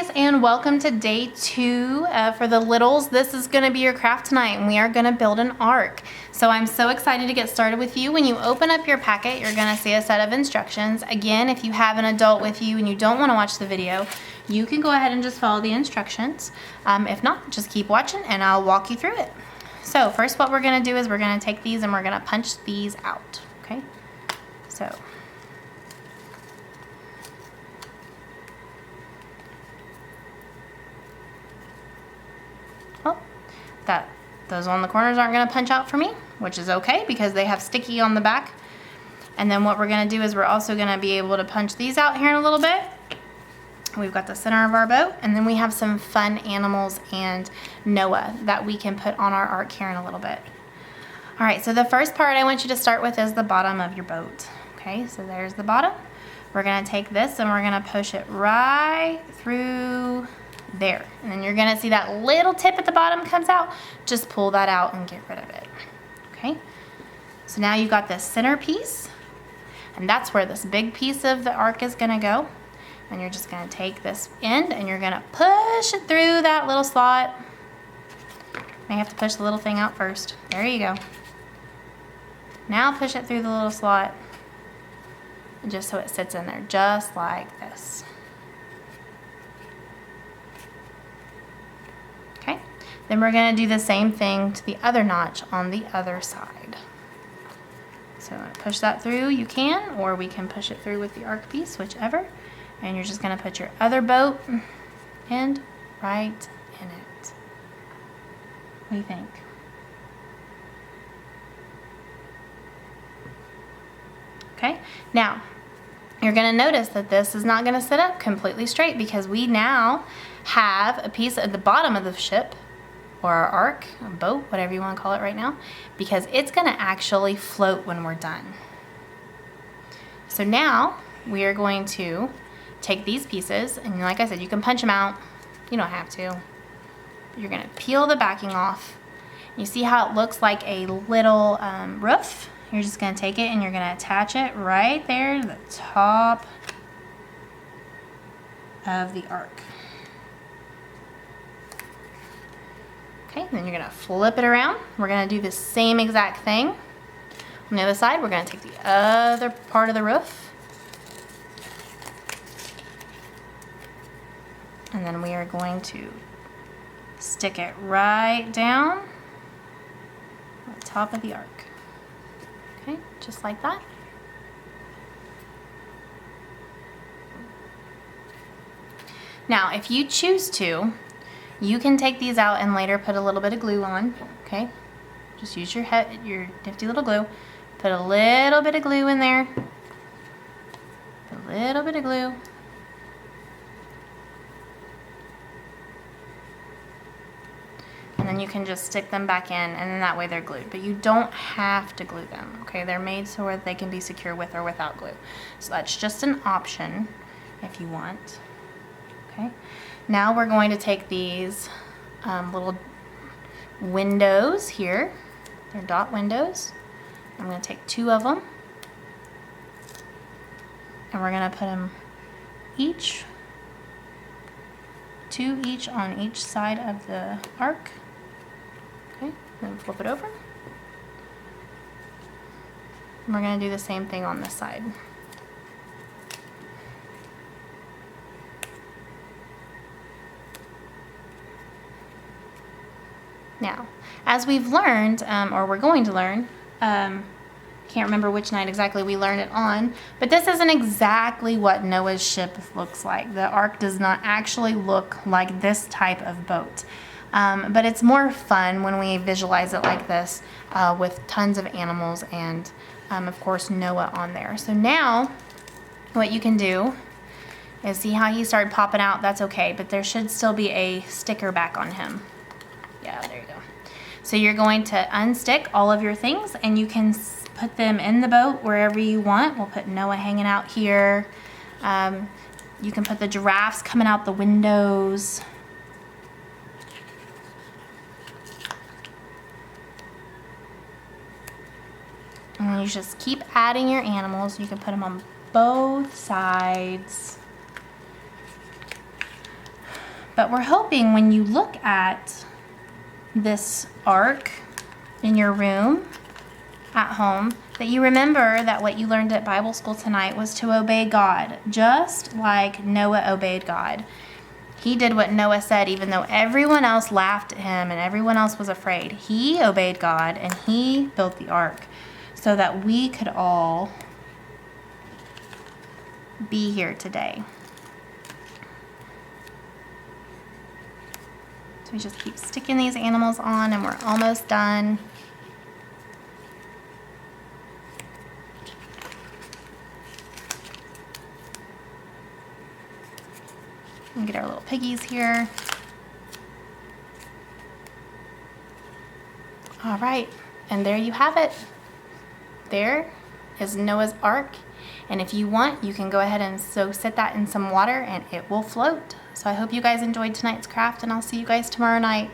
guys, and welcome to day 2 for the littles. This is going to be your craft tonight, and we are going to build an ark. So I'm so excited to get started with you. When you open up your packet, you're going to see a set of instructions. Again, if you have an adult with you and you don't want to watch the video, you can go ahead and just follow the instructions. If not, just keep watching and I'll walk you through it. So first, what we're going to do is we're going to take these and we're going to punch these out. Okay, so those on the corners aren't going to punch out for me, which is okay because they have sticky on the back. And then what we're going to do is we're also going to be able to punch these out here in a little bit. We've got the center of our boat, and then we have some fun animals and Noah that we can put on our ark here in a little bit. All right, so the first part I want you to start with is the bottom of your boat. Okay, so there's the bottom. We're going to take this and we're going to push it right through there, and then you're gonna see that little tip at the bottom comes out. Just pull that out and get rid of it. Okay, so now you've got this center piece, and that's where this big piece of the ark is gonna go. And you're just gonna take this end and you're gonna push it through that little slot. May have to push the little thing out first. There you go. Now push it through the little slot, and just so it sits in there just like this. Then we're going to do the same thing to the other notch on the other side. So push that through, you can, or we can push it through with the arc piece, whichever. And you're just going to put your other boat end right in it. What do you think? Okay, now you're going to notice that this is not going to sit up completely straight because we now have a piece at the bottom of the ship, or our ark, a boat, whatever you want to call it right now, because it's going to actually float when we're done. So now we are going to take these pieces, and like I said, you can punch them out. You don't have to. But you're going to peel the backing off. You see how it looks like a little roof? You're just going to take it and you're going to attach it right there to the top of the ark. Okay, then you're going to flip it around. We're going to do the same exact thing. On the other side, we're going to take the other part of the roof. And then we are going to stick it right down on the top of the ark. Okay, just like that. Now, if you choose to, you can take these out and later put a little bit of glue on, okay? Just use your nifty little glue. Put a little bit of glue in there. A little bit of glue. And then you can just stick them back in, and then that way they're glued. But you don't have to glue them, okay? They're made so that they can be secure with or without glue. So that's just an option if you want, okay? Now we're going to take these little windows here. They're dot windows. I'm going to take 2 of them. And we're going to put them each, 2 each on each side of the ark. Okay, then flip it over. And we're going to do the same thing on this side. Now, as we've learned, or we're going to learn, can't remember which night exactly we learned it on, but this isn't exactly what Noah's ship looks like. The ark does not actually look like this type of boat, but it's more fun when we visualize it like this with tons of animals and, of course, Noah on there. So now, what you can do is see how he started popping out. That's okay, but there should still be a sticker back on him. Yeah, there you go. So you're going to unstick all of your things and you can put them in the boat wherever you want. We'll put Noah hanging out here. You can put the giraffes coming out the windows. And you just keep adding your animals. You can put them on both sides. But we're hoping when you look at this ark in your room at home, that you remember that what you learned at Bible school tonight was to obey God, just like Noah obeyed God. He did what Noah said, even though everyone else laughed at him and everyone else was afraid. He obeyed God and he built the ark so that we could all be here today. So we just keep sticking these animals on and we're almost done. And get our little piggies here. All right, and there you have it. There is Noah's Ark. And if you want, you can go ahead and set that in some water and it will float. So I hope you guys enjoyed tonight's craft and I'll see you guys tomorrow night.